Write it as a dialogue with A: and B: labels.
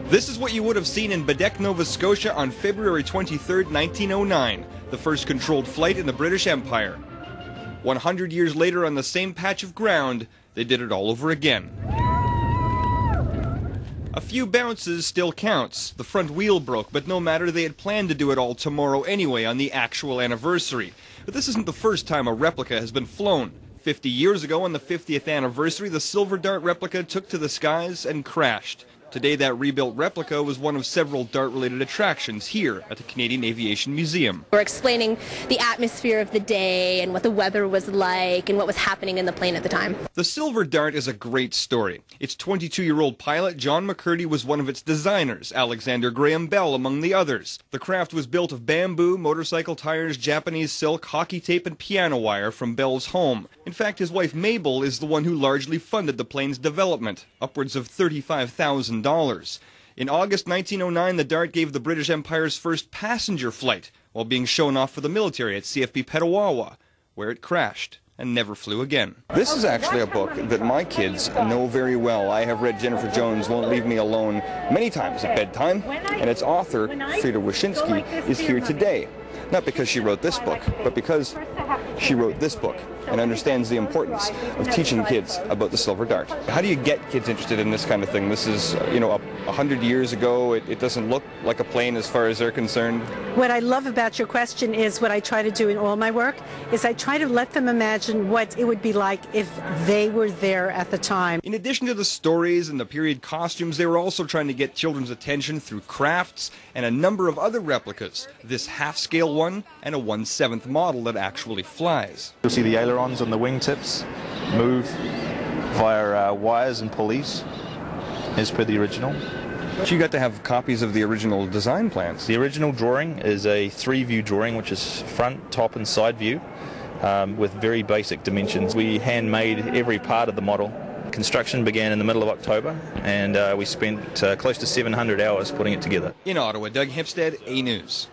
A: This is what you would have seen in Baddeck, Nova Scotia on February 23, 1909, the first controlled flight in the British Empire. 100 years later on the same patch of ground, they did it all over again. A few bounces still counts. The front wheel broke, but no matter, they had planned to do it all tomorrow anyway on the actual anniversary. But this isn't the first time a replica has been flown. 50 years ago on the 50th anniversary, the Silver Dart replica took to the skies and crashed. Today, that rebuilt replica was one of several Dart-related attractions here at the Canadian Aviation Museum.
B: We're explaining the atmosphere of the day and what the weather was like and what was happening in the plane at the time.
A: The Silver Dart is a great story. Its 22-year-old pilot, John McCurdy, was one of its designers, Alexander Graham Bell among the others. The craft was built of bamboo, motorcycle tires, Japanese silk, hockey tape, and piano wire from Bell's home. In fact, his wife Mabel is the one who largely funded the plane's development, upwards of $35,000. In August 1909, the Dart gave the British Empire's first passenger flight while being shown off for the military at CFB Petawawa, where it crashed and never flew again. This is actually a book that my kids know very well. I have read Jennifer Jones' Won't Leave Me Alone many times at bedtime, and its author, Frida Wyszynski, is here today. Not because she wrote this book, but because she wrote this book and understands the importance of teaching kids about the Silver Dart. How do you get kids interested in this kind of thing? This is, 100 years ago. It doesn't look like a plane as far as they're concerned.
C: What I love about your question is what I try to do in all my work is I try to let them imagine what it would be like if they were there at the time.
A: In addition to the stories and the period costumes, they were also trying to get children's attention through crafts and a number of other replicas. This half-scale one and a 1/7 model that actually flies.
D: You'll see the ailerons on the wingtips move via wires and pulleys, as per the original.
A: So you got to have copies of the original design plans.
D: The original drawing is a 3-view drawing, which is front, top and side view, with very basic dimensions. We handmade every part of the model. Construction began in the middle of October, and we spent close to 700 hours putting it together.
A: In Ottawa, Doug Hempstead, A News.